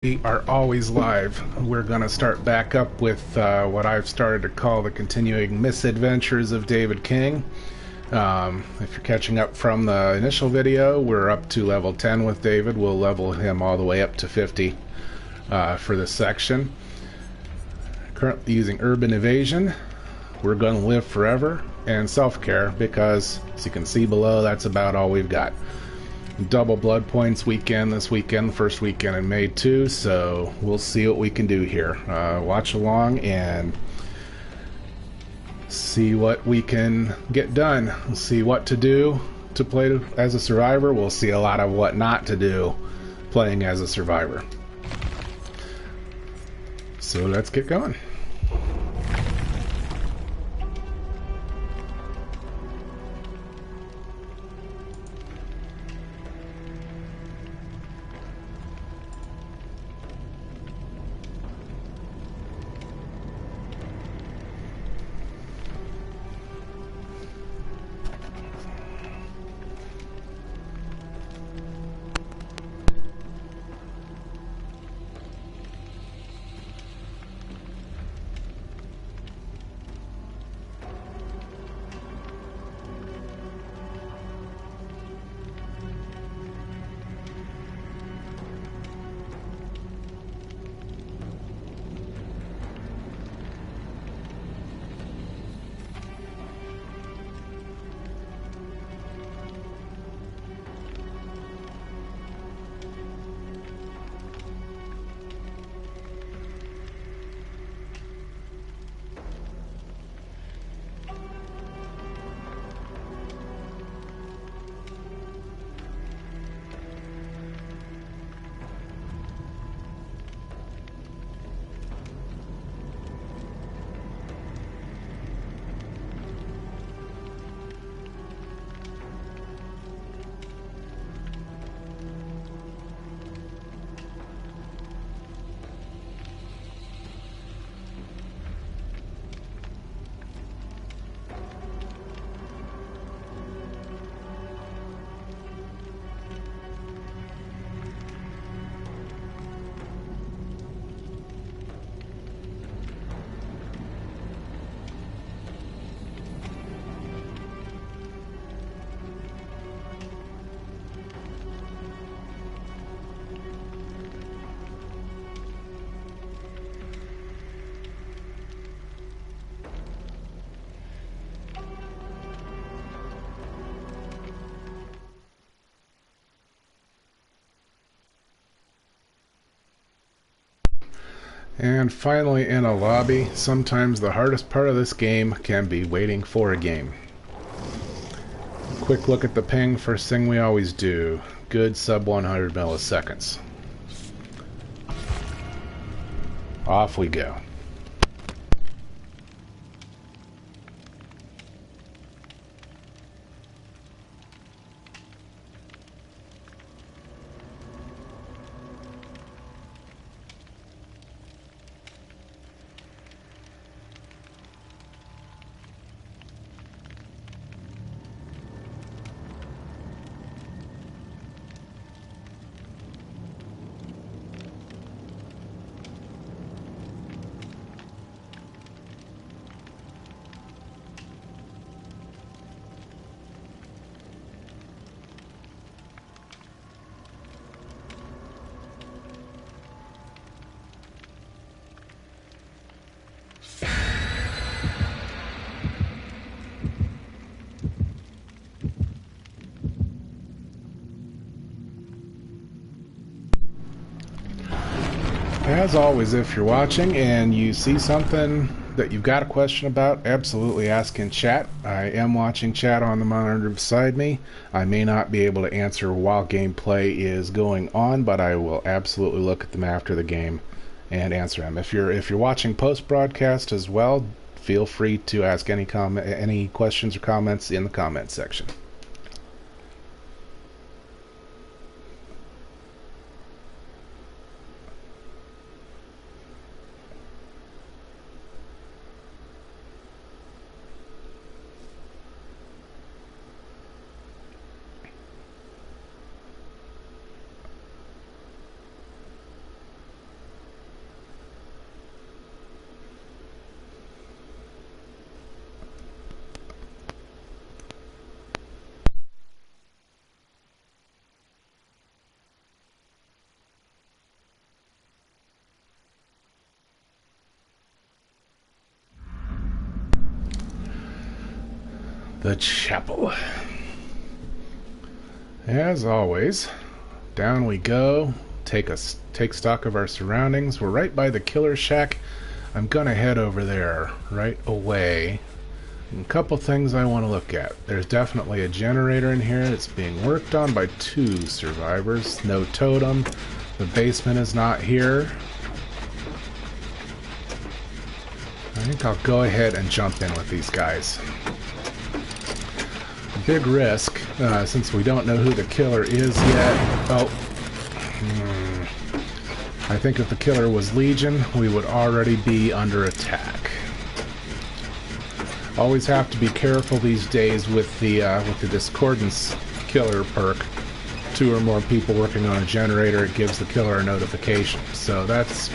We are always live. We're going to start back up with what I've started to call the continuing misadventures of David King. If you're catching up from the initial video, we're up to level 10 with David. We'll level him all the way up to 50 for this section. Currently using Urban Evasion. We're going to live forever and self-care because, as you can see below, that's about all we've got. Double blood points weekend this weekend, the first weekend in May too, so we'll see what we can do here. Watch along and see what we can get done. We'll see what to do to play as a survivor. We'll see a lot of what not to do playing as a survivor. So let's get going. And finally in a lobby. Sometimes the hardest part of this game can be waiting for a game. Quick look at the ping, first thing we always do. Good sub 100 milliseconds. Off we go. As always, if you're watching and you see something that you've got a question about, absolutely ask in chat. I am watching chat on the monitor beside me. I may not be able to answer while gameplay is going on, but I will absolutely look at them after the game and answer them. If you're watching post-broadcast as well, feel free to ask any questions or comments in the comment section. The chapel. As always, down we go. Take stock of our surroundings. We're right by the killer shack. I'm gonna head over there right away. And a couple things I want to look at. There's definitely a generator in here. It's being worked on by 2 survivors. No totem. The basement is not here. I think I'll go ahead and jump in with these guys. Big risk, since we don't know who the killer is yet. Oh. I think if the killer was Legion, we would already be under attack. Always have to be careful these days with the Discordance killer perk. 2 or more people working on a generator, it gives the killer a notification. So that's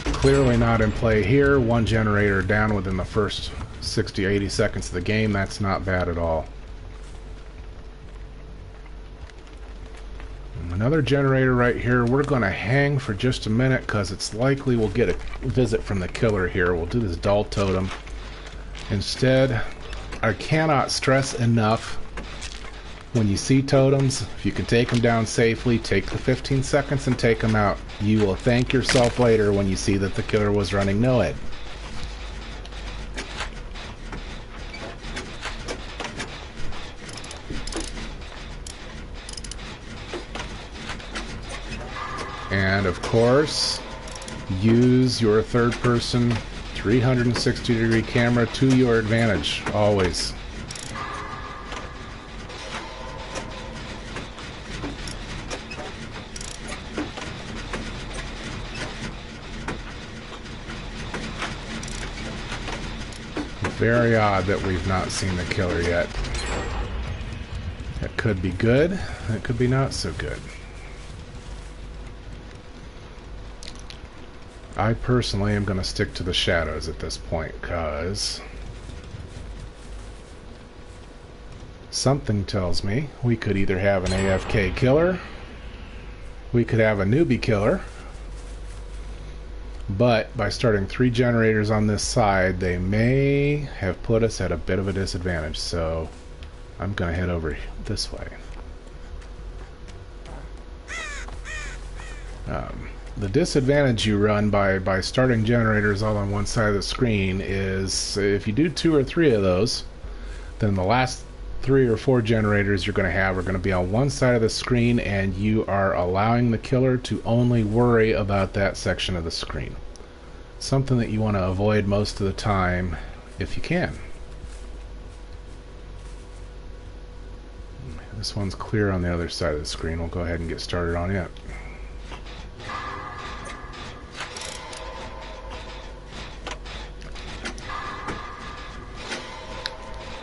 clearly not in play here. 1 generator down within the first 60-80 seconds of the game. That's not bad at all. Another generator right here. We're going to hang for just a minute because it's likely we'll get a visit from the killer here. We'll do this dull totem. Instead, I cannot stress enough, when you see totems, if you can take them down safely, take the 15 seconds and take them out. You will thank yourself later when you see that the killer was running NOED. And of course, use your third-person 360-degree camera to your advantage, always. Very odd that we've not seen the killer yet. That could be good, that could be not so good. I personally am going to stick to the shadows at this point, because something tells me we could either have an AFK killer, we could have a newbie killer, but by starting 3 generators on this side, they may have put us at a bit of a disadvantage, so I'm going to head over this way. The disadvantage you run by starting generators all on one side of the screen is if you do 2 or 3 of those, then the last 3 or 4 generators you're going to have are going to be on one side of the screen, and you are allowing the killer to only worry about that section of the screen. Something that you want to avoid most of the time if you can. This one's clear on the other side of the screen. We'll go ahead and get started on it.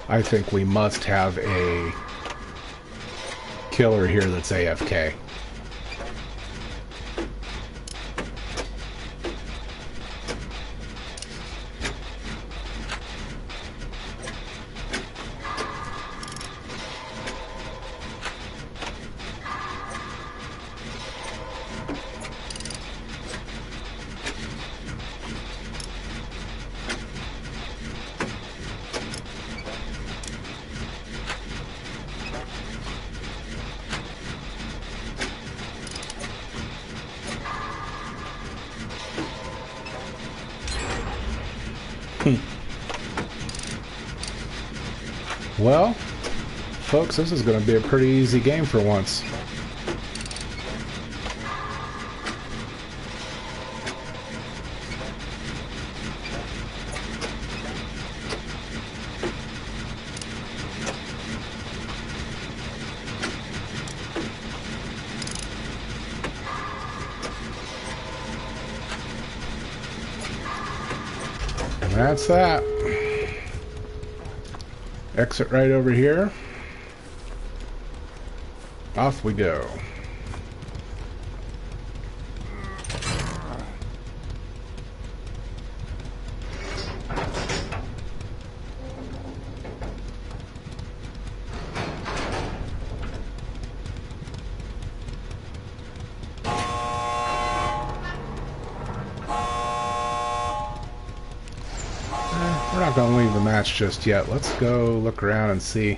I think we must have a killer here that's AFK. Well, folks, this is going to be a pretty easy game for once. And that's that. Exit right over here. Off we go. We're not going to leave the match just yet. Let's go look around and see.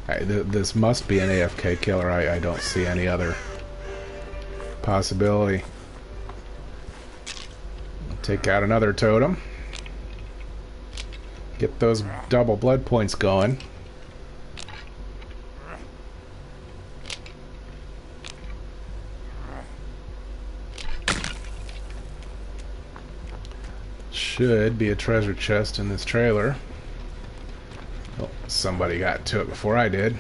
This must be an AFK killer. I don't see any other possibility. Take out another totem. Get those double blood points going. Should be a treasure chest in this trailer. Oh, somebody got to it before I did.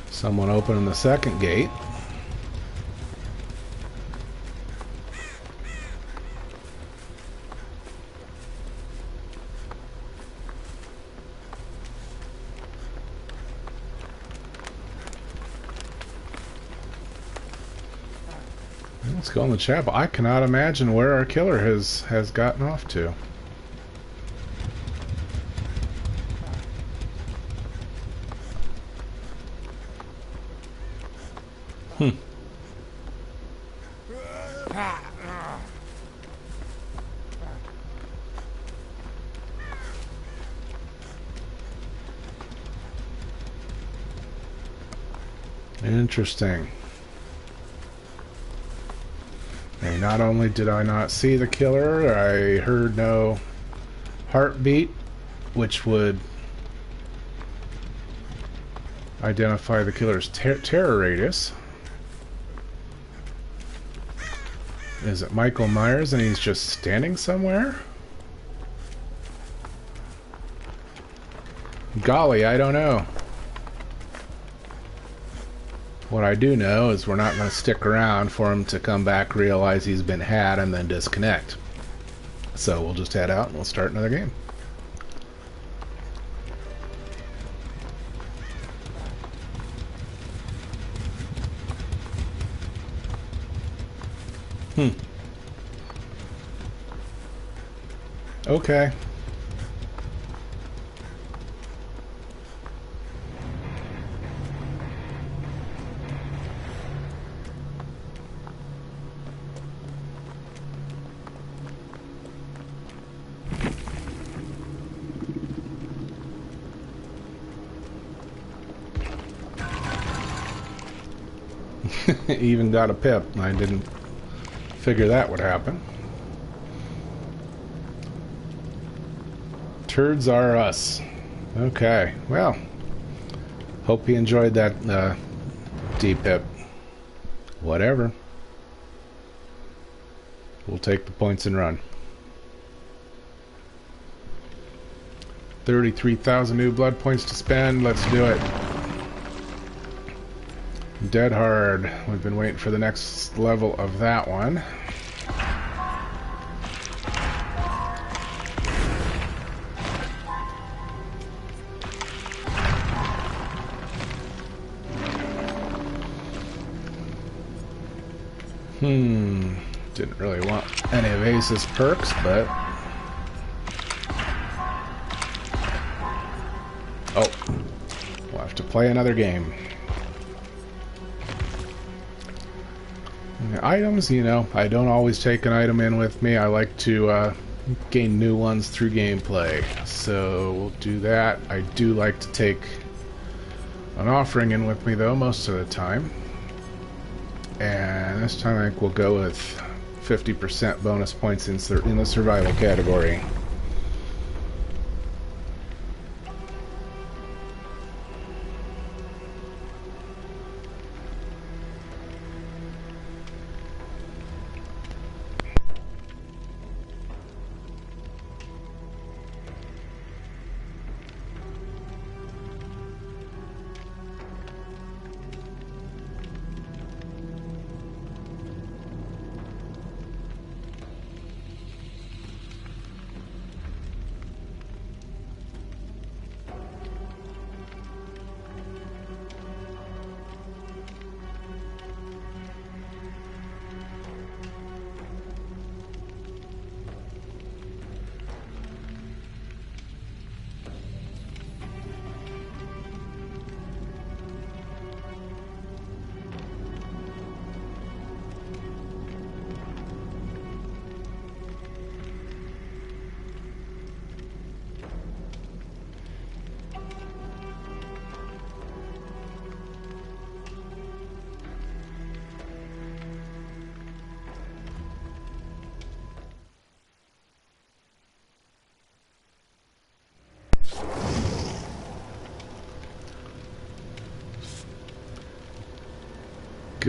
Someone opening the second gate. Let's go in the chapel. I cannot imagine where our killer has gotten off to. Interesting. And not only did I not see the killer, I heard no heartbeat, which would identify the killer's terror radius. Is it Michael Myers and he's just standing somewhere? Golly, I don't know. What I do know is we're not going to stick around for him to come back, realize he's been had, and then disconnect. So we'll just head out and we'll start another game. Okay. Even got a pip. I didn't figure that would happen. Turds are us. Okay, well, hope you enjoyed that D-pip. Whatever. We'll take the points and run. 33,000 new blood points to spend. Let's do it. Dead hard. We've been waiting for the next level of that one. Didn't really want any of Ace's perks, but... Oh. We'll have to play another game. Items, you know, I don't always take an item in with me. I like to gain new ones through gameplay. So we'll do that. I do like to take an offering in with me, though, most of the time. And this time I think we'll go with 50% bonus points in the survival category.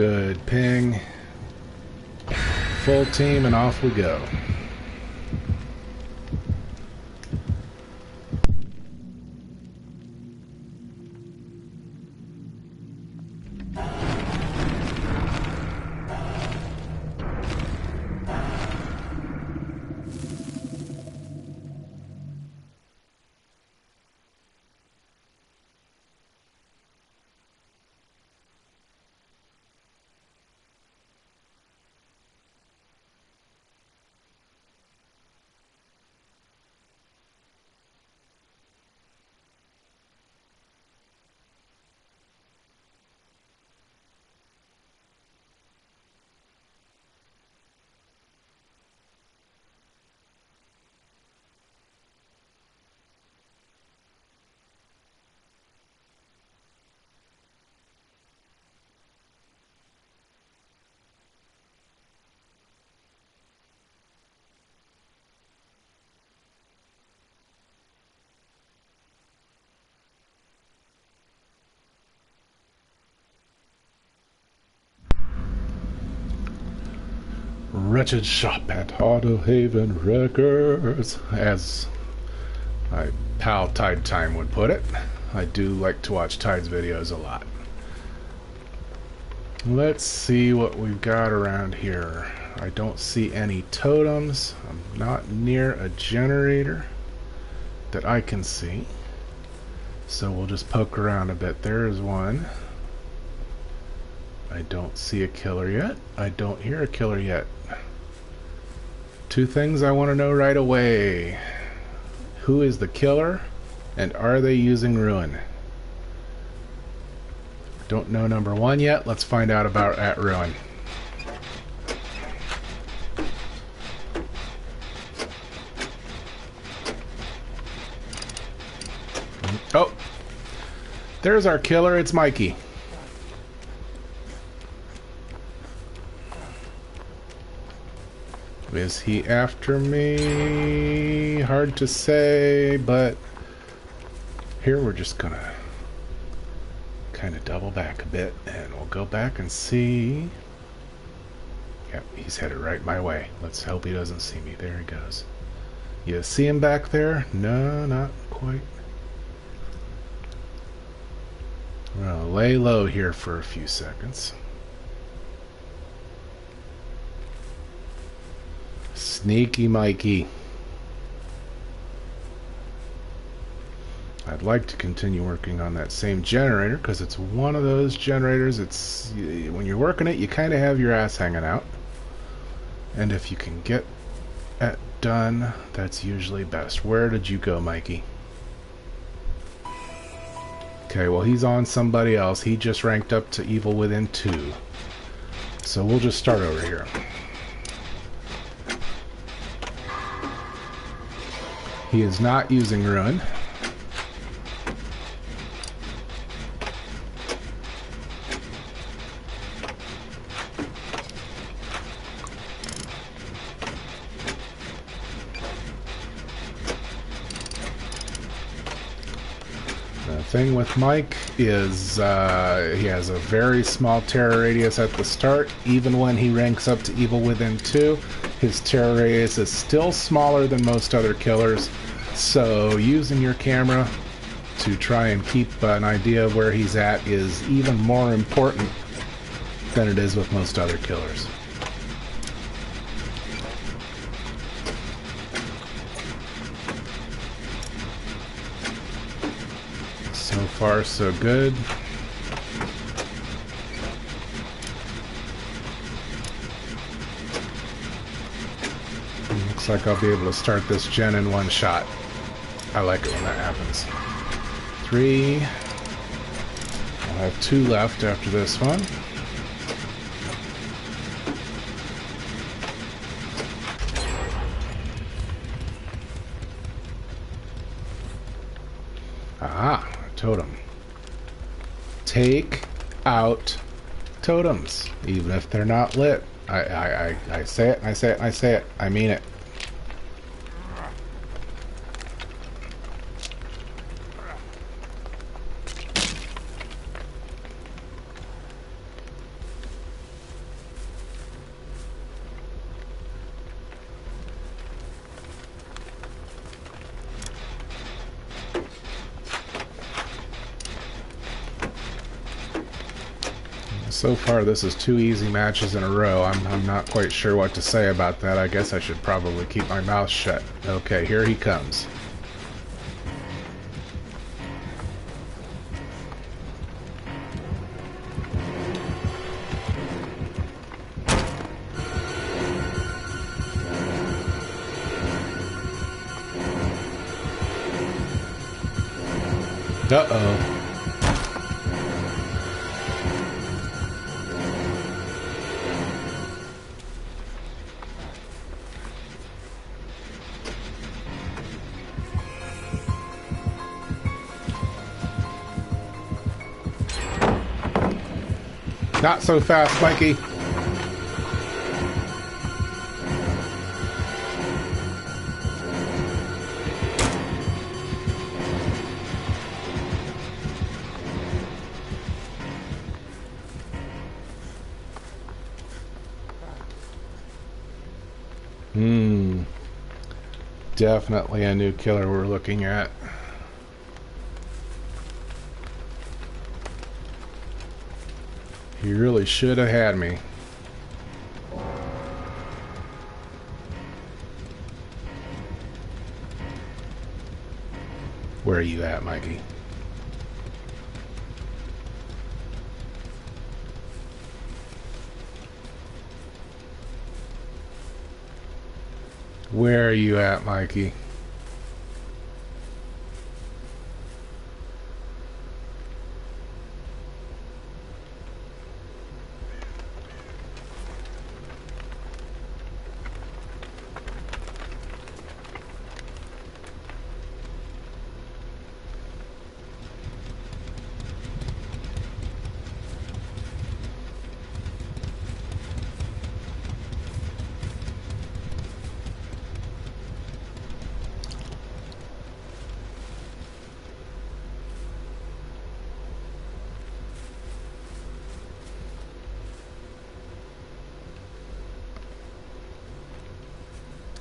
Good ping. Full team and off we go. Wretched shop at Auto Haven Records, as my pal Tide Time would put it. I do like to watch Tide's videos a lot. Let's see what we've got around here. I don't see any totems. I'm not near a generator that I can see. So we'll just poke around a bit. There is one. I don't see a killer yet. I don't hear a killer yet. Two things I want to know right away. Who is the killer? And are they using Ruin? Don't know number one yet. Let's find out about at Ruin. Oh! There's our killer. It's Mikey. Is he after me? Hard to say, but here we're just gonna kind of double back a bit and we'll go back and see. Yep, he's headed right my way. Let's hope he doesn't see me. There he goes. You see him back there? No, not quite. Well, lay low here for a few seconds. Sneaky Mikey. I'd like to continue working on that same generator because it's one of those generators. It's when you're working it, you kind of have your ass hanging out, and if you can get it done, that's usually best. Where did you go, Mikey? Okay, well, he's on somebody else. He just ranked up to Evil Within 2, so we'll just start over here. He is not using Ruin. The thing with Mike is he has a very small terror radius at the start. Even when he ranks up to Evil Within 2, his terror radius is still smaller than most other killers. So using your camera to try and keep an idea of where he's at is even more important than it is with most other killers. So far, so good. Looks like I'll be able to start this gen in one shot. I like it when that happens. 3. I'll have 2 left after this one. Aha, totem. Take out totems, even if they're not lit. I say it, I say it, I say it. I mean it. So far, this is 2 easy matches in a row. I'm not quite sure what to say about that. I guess I should probably keep my mouth shut. Okay, here he comes. Uh-oh. Not so fast, Mikey. Definitely a new killer we're looking at. He really should have had me. Where are you at, Mikey? Where are you at, Mikey?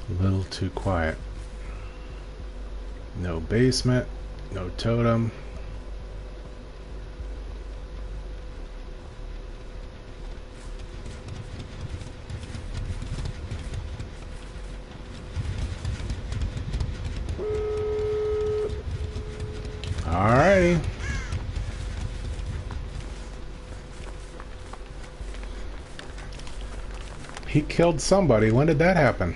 A little too quiet. No basement, no totem. Alrighty. He killed somebody. When did that happen?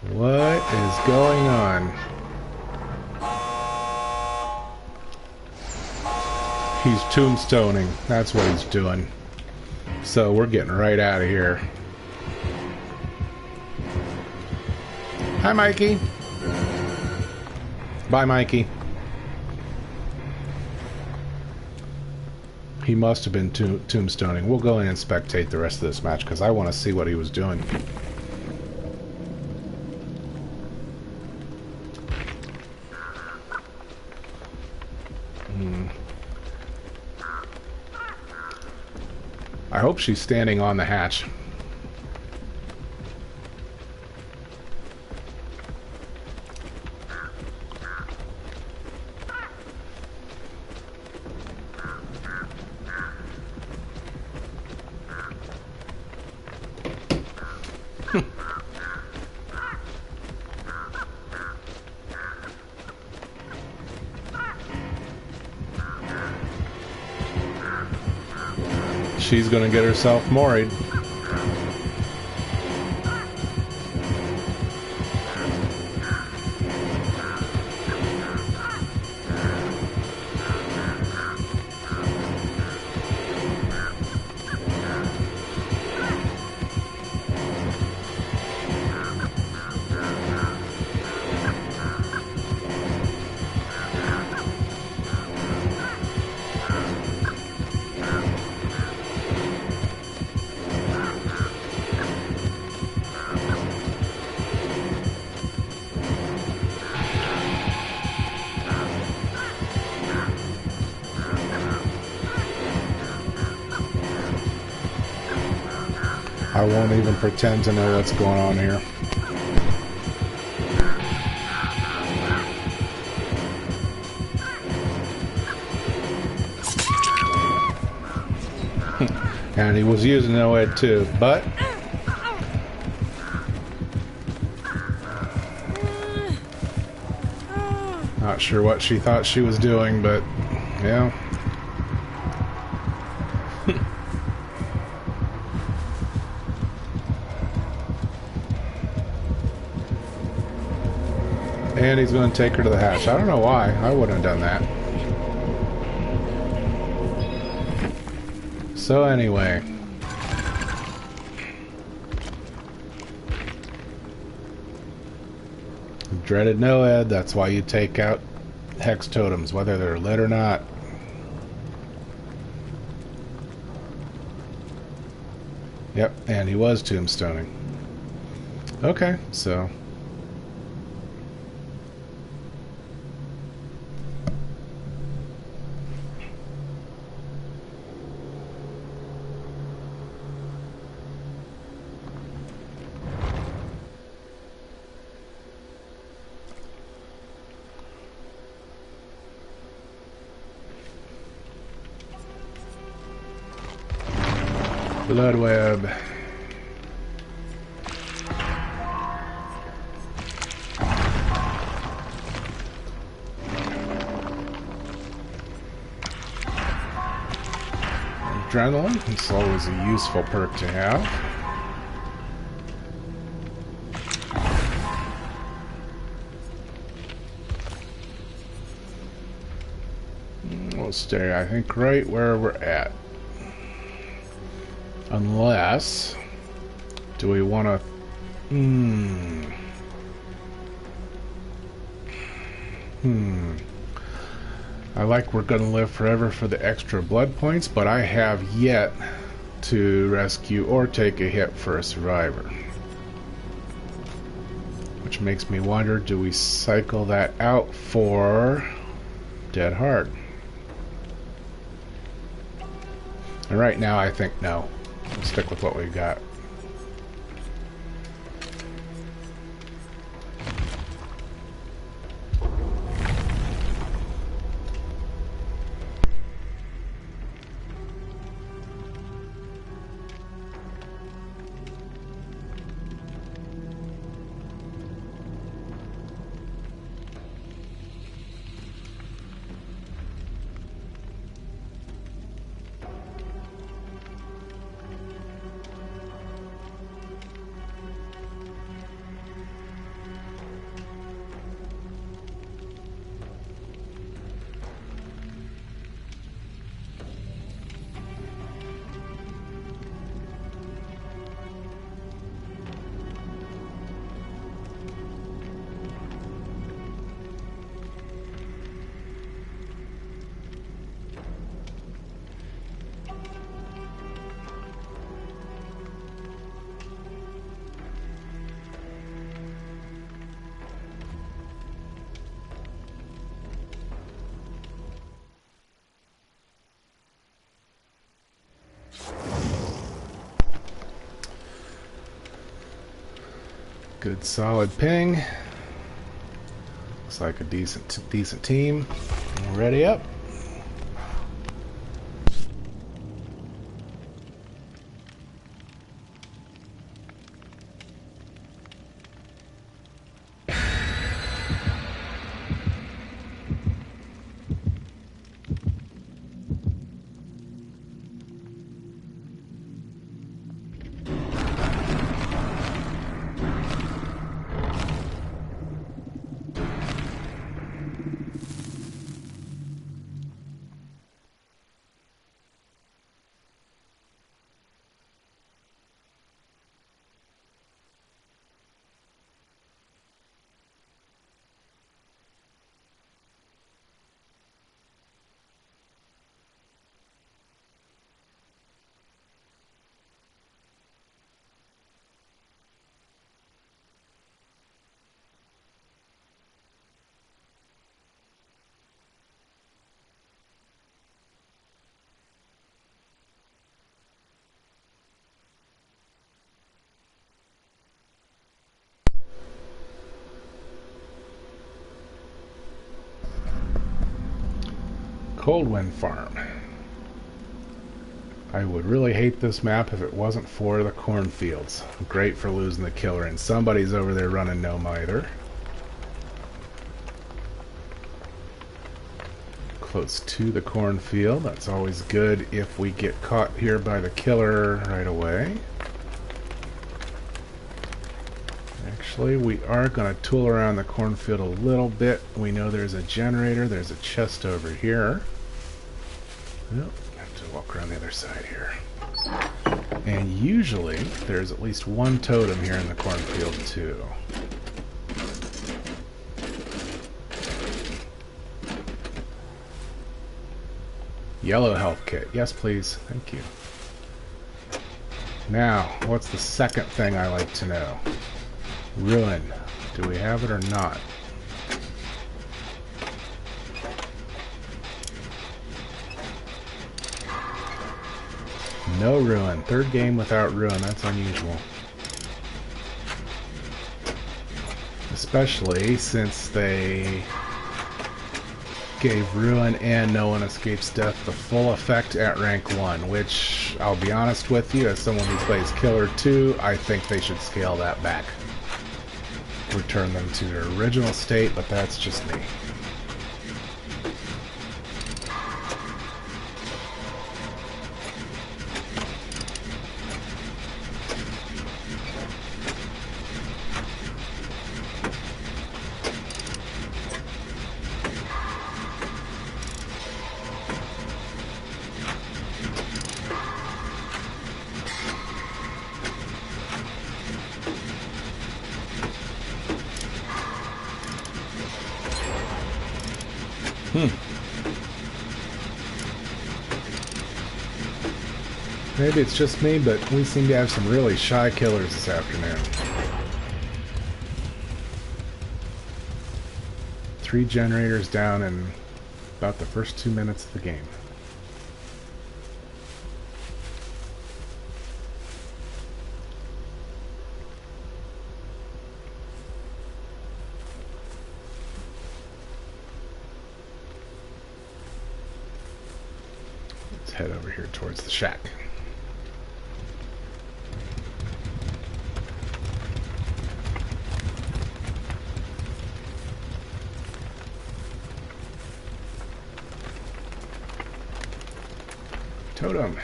What is going on? He's tombstoning. That's what he's doing. So we're getting right out of here. Hi, Mikey. Bye, Mikey. He must have been tombstoning. We'll go in and spectate the rest of this match because I want to see what he was doing. I hope she's standing on the hatch. She's gonna get herself moried. I won't even pretend to know what's going on here. And he was using NOED too, but not sure what she thought she was doing, but yeah. And he's going to take her to the hatch. I don't know why. I wouldn't have done that. So anyway. Dreaded NOED, that's why you take out hex totems, whether they're lit or not. Yep, and he was tombstoning. Okay, so... Blood web. Adrenaline, it's always a useful perk to have. We'll stay, I think, right where we're at. Unless, do we want to? I like we're going to live forever for the extra blood points, but I have yet to rescue or take a hit for a survivor. Which makes me wonder, do we cycle that out for Dead Heart? And right now I think no. We'll stick with what we've got. Good solid ping. Looks like a decent team. Ready up. Cold Wind Farm. I would really hate this map if it wasn't for the cornfields. Great for losing the killer, and somebody's over there running no mither. Close to the cornfield. That's always good if we get caught here by the killer right away. Actually, we are going to tool around the cornfield a little bit. We know there's a generator. There's a chest over here. Yep. To walk around the other side here. And usually there's at least one totem here in the cornfield too. Yellow health kit. Yes, please. Thank you. Now, what's the second thing I like to know? Ruin. Do we have it or not? No ruin. Third game without ruin. That's unusual. Especially since they gave ruin and no one escapes death the full effect at rank 1, which, I'll be honest with you, as someone who plays Killer 2, I think they should scale that back. Return them to their original state, but that's just me. Maybe it's just me, but we seem to have some really shy killers this afternoon. 3 generators down in about the first 2 minutes of the game. Let's head over here towards the shack. Totem.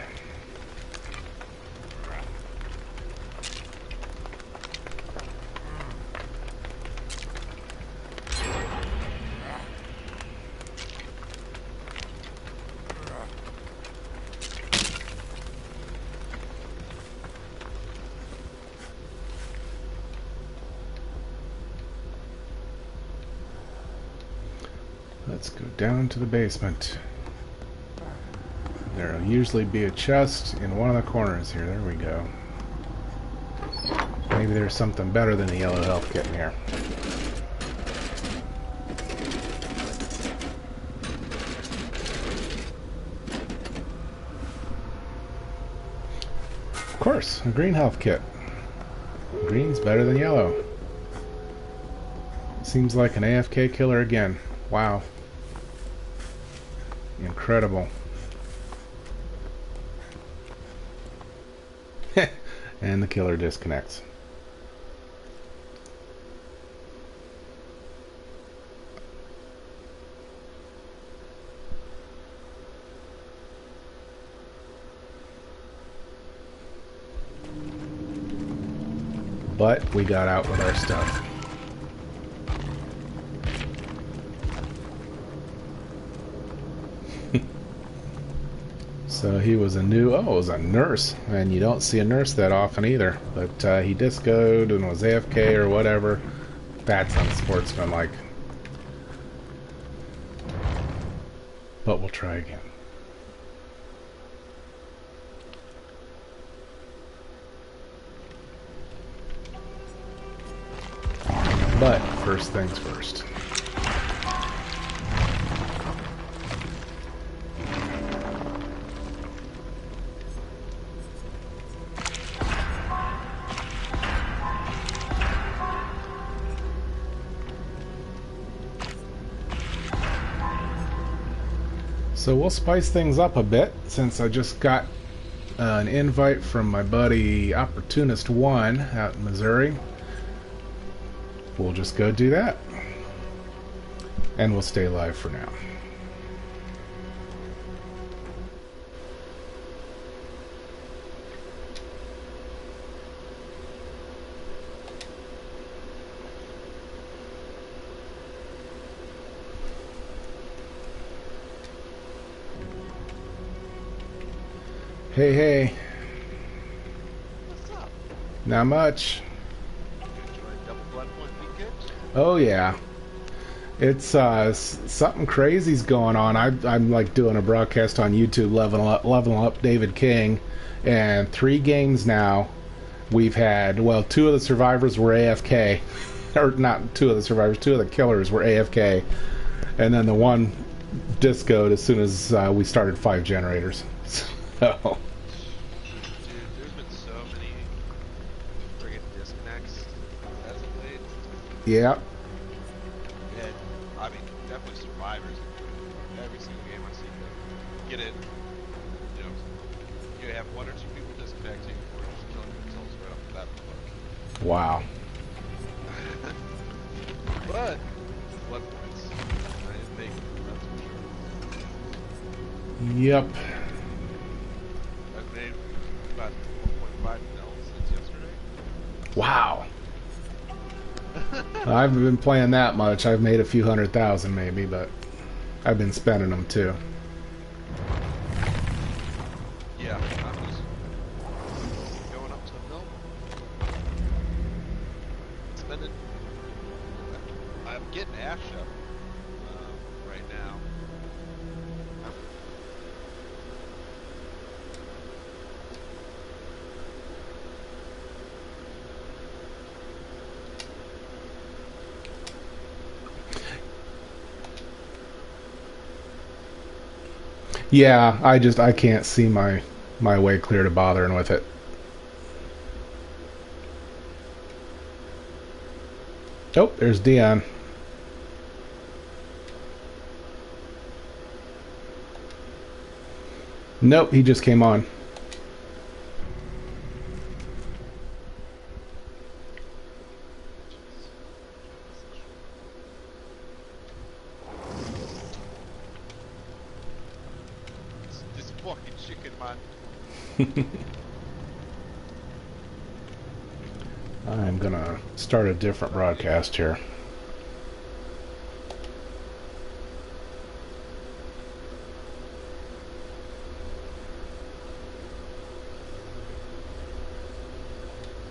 Let's go down to the basement. There'll usually be a chest in one of the corners here. There we go. Maybe there's something better than the yellow health kit in here. Of course, a green health kit. Green's better than yellow. Seems like an AFK killer again. Wow. Incredible. And the killer disconnects. But we got out with our stuff. So he was a new, it was a nurse, and you don't see a nurse that often either. But he discoed and was AFK or whatever. That's unsportsmanlike. But we'll try again. But first things first. So we'll spice things up a bit since I just got an invite from my buddy Opportunist One out in Missouri. We'll just go do that. And we'll stay live for now. Hey, hey. What's up? Not much. You enjoyed Double Blood Point weekend? Oh, yeah. It's something crazy's going on. I'm like doing a broadcast on YouTube, leveling up David King, and 3 games now. We've had, well, 2 of the survivors were AFK, or not 2 of the survivors, 2 of the killers were AFK, and then the one discoed as soon as we started 5 generators. So. Dude, there's been so many friggin' disconnects as of late. Yeah. And, I mean, definitely survivors. Every single game I see them get in, you know, you have 1 or 2 people disconnecting or just killing themselves right off the bat. Wow. But, blood points. I didn't make it, that's for sure. Yep. I've made about 1.5 mil since yesterday. Wow. I haven't been playing that much. I've made a few 100,000 maybe, but I've been spending them too. Yeah, I'm just going up to a mil. Spending. I'm getting Ash up right now. Yeah, I can't see my way clear to bothering with it. Oh, there's Dion. Nope, he just came on. This fucking chicken, man. I'm gonna start a different broadcast here.